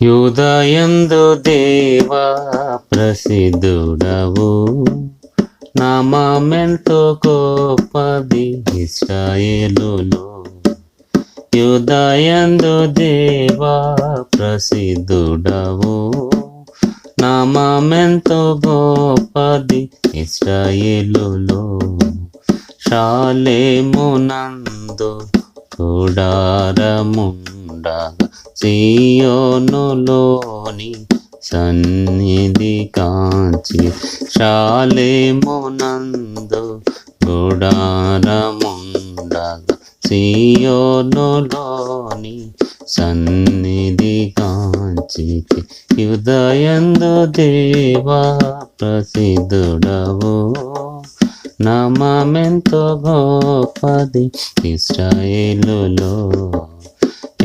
యూదయందు దేవా ప్రసిద్ధుడవు, నామమెంతో గొప్పది ఇశ్రాయేలులో. యూదయందు దేవా ప్రసిద్ధుడవు, నామమెంతో గొప్పది ఇశ్రాయేలులో. షాలేమునందు గుడారముండగా సీయోనులోని సన్నిధి కాంచి. షాలేమునందు గుడారముండగా సీయోనులోని సన్నిధి కాంచి. యూదయందు దేవా ప్రసిద్ధుడవు, నామమెంతో గొప్పది ఇశ్రాయేలులో.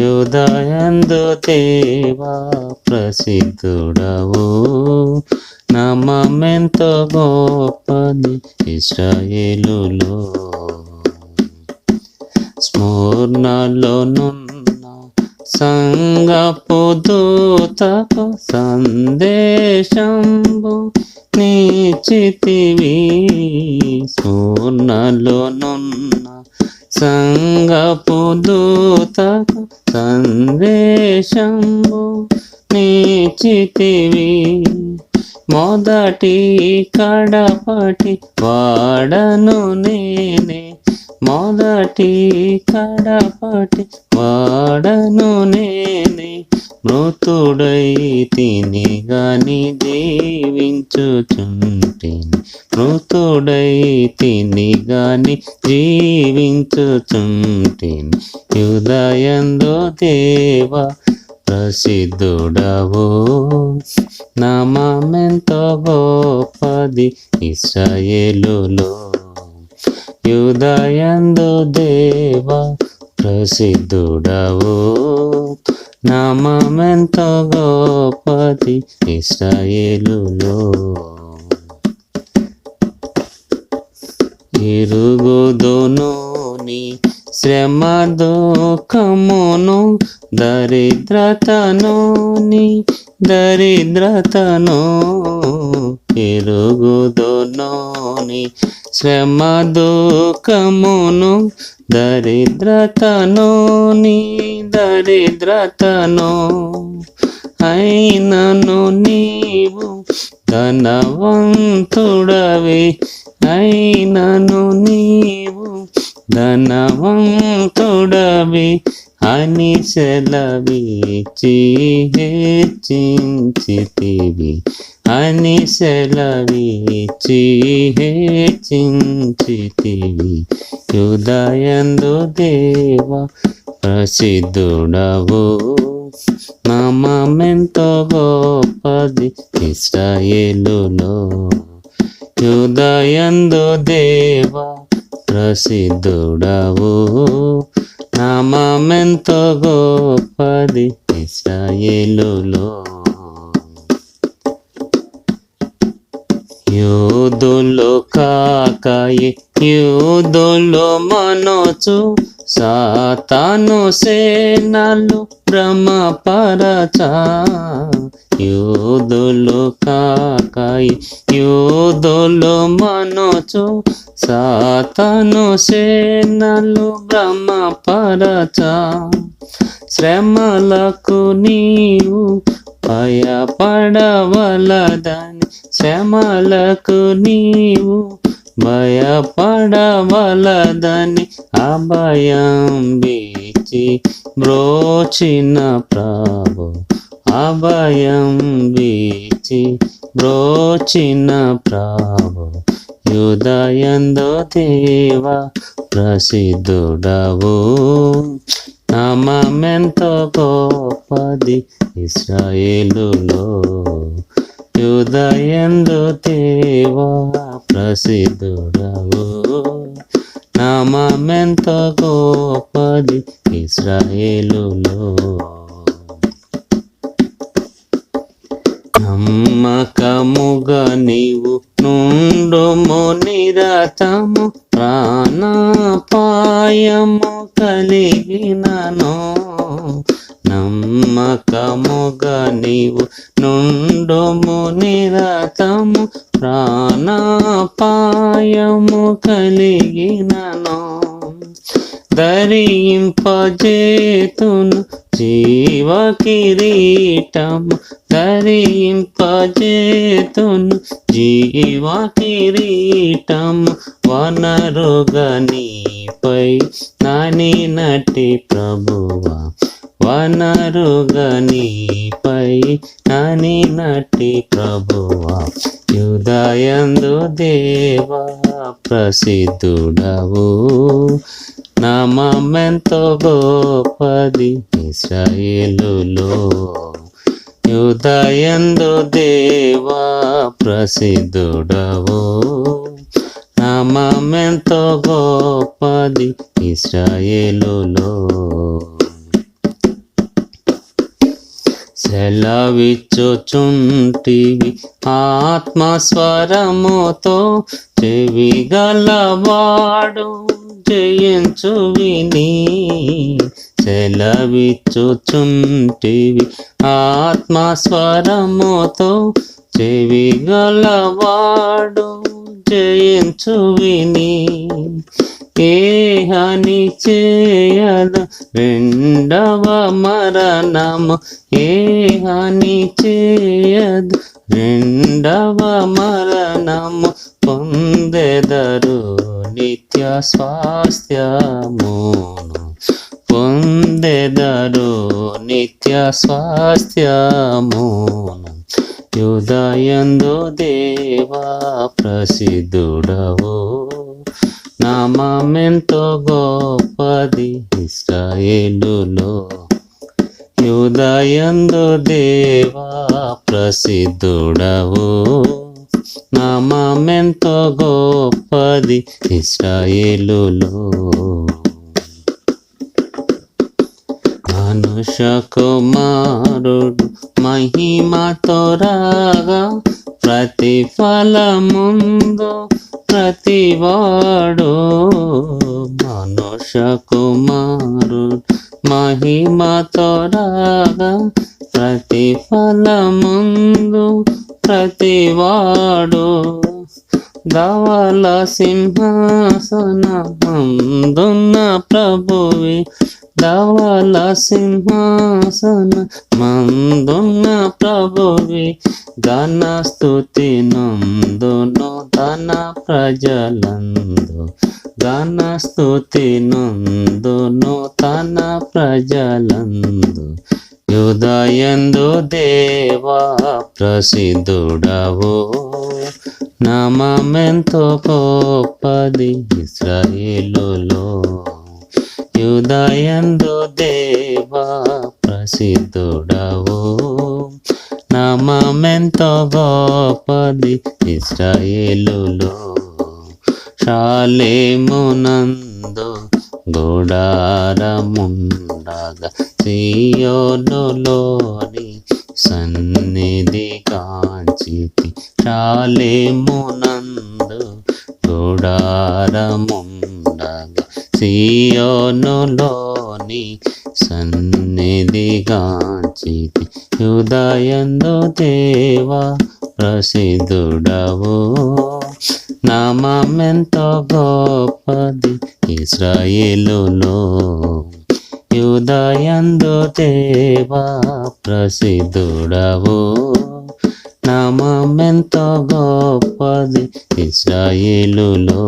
యూదయందు దేవా ప్రసిద్ధుడవు, నామమెంతో గొప్పది ఇశ్రాయేలులో. స్మరణలోనున్న సంగపు దూతకు సందేశంబు నీచితివి. స్మరణలోనున్న సంగపు దూతకు సందేశంబు నీచితివి. మొదటి కడపటి వాడను నేనే, మొదటి కడపటి వాడను నేనే. మృతుడైతిని గాని జీవించుచుంటిని, మృతుడైతిని గాని జీవించుచుంటిని. యూదయందు దేవా ప్రసిద్ధుడవు, నామమెంతో గొప్పది ఇశ్రాయేలులో. యూదయందు దేవా ప్రసిద్ధుడవు, నామమెంతో గొప్పది ఇశ్రాయేలులో. ఎరుగుదును నీ శ్రమ దుఃఖమును, దరిద్రతను నీ దరిద్రతను. ఎరుగుదును నీ శ్రమ దుఃఖమును, దరిద్రతను నీ దరిద్రతను. అయినను నీవు ధనవంతుడవి, అయినను నీవు ధనవంతుడవి అని సెలవిచ్చి హెచ్చించితివి, అని సెలవిచ్చి హెచ్చించితివి. యూదయందు దేవా ప్రసిద్ధుడవు, నామమెంతో గొప్పది ఇశ్రాయేలులో. యూదయందు దేవా ప్రసిద్ధుడవు, నామమెంతో గొప్పది ఇశ్రాయేలులో. యూదులు కాకయే యూదులు మనోచు, సాతాను సేనలు భ్రమపరచా. యూదులు కాకయే యూదులు మనోచు, సాతాను సేనలు భ్రమపరచా. శ్రమలకు నీవు భయపడవలదని, శ్రమలకు నీవు భయపడవలదని అభయం వీచి బ్రోచిన ప్రభు, అభయం వీచి బ్రోచిన ప్రభు. యూదయందు దేవా ప్రసిద్ధుడవు, నామమెంతో గొప్పది ఇశ్రాయేలులో. యూదయందు దేవా ప్రసిద్ధుడవు, నామమెంతో గొప్పది ఇశ్రాయేలులో. నమ్మకముగా నీవు నుండుము నిరతము, ప్రాణాపాయము కలిగినను. నమ్మ నమ్మకముగా నీవు నుండుము నిరతము, ప్రాణాపాయము కలిగినను ధరింపజేతును జీవ కిరీటము, ధరింపజేతును జీవ కిరీటము, వనరుగా నీపై నానినటి ప్రభువా, వనరుగా నీపై నానినటి ప్రభువా, యూదాయందు దేవా ప్రసిద్ధుడవు, నామమెంతో గొప్పది ఇశ్రాయేలులో, యూదాయందు దేవా ప్రసిద్ధుడవు, నామమెంతో గొప్పది ఇశ్రాయేలులో. సెలవిచ్చుచుంటివి ఆత్మస్వరముతో, చెవిగలవాడు జయించు విని, సెలవిచ్చుచుంటివి ఆత్మస్వరముతో, చెవిగలవాడు జయించు విని, ఏ హాని చేయదు రెండవ మరణము, ఏ హాని చేయదు రెండవ మరణము, పొందెదరు నిత్య స్వాస్థ్యమును, పొందెదరు నిత్య స్వాస్థ్యమును, యూదాయందు దేవా ప్రసిద్ధుడవు, నామమెంతో గొప్పది ఇశ్రాయేలులో, యూదాయందు దేవా ప్రసిద్ధుడవు, నామమెంతో గొప్పది ఇశ్రాయేలులో. మనుష కుమారుడు మహిమతో రాగా, ప్రతిఫలముందు ప్రతివాడు, మనుష కుమారుడు మహిమతో రాగా, ప్రతిఫలముందు ప్రతివాడు, ధవళ సింహాసనమందున్న ప్రభువి, ధవళ సింహాసనమందున్న ప్రభువి, ఘన స్తుతి నందును ధన ప్రజలందు, ఘన స్తుతి నందును ధన ప్రజలందు, యూదాయందు దేవా ప్రసిద్ధుడవు, నామమెంతో గొప్పది ఇశ్రాయేలులో, యూదాయందు దేవా ప్రసిద్ధుడవు, నామమెంతో గొప్పది ఇశ్రాయేలులో. షాలేమునందు గుడారముండగా, సీయోనులోని సన్నిధి కాంచితి, షాలేమునందు గుడారముండగా, సీయోనులోని సన్నిధి కాంచితి, యూదాయందు దేవా ప్రసిద్ధుడవు, నామమెంతో గొప్పది ఇశ్రాయేలులో, యూదాయందు దేవా ప్రసిద్ధుడవు, నామమెంతో గొప్పది ఇశ్రాయేలులో.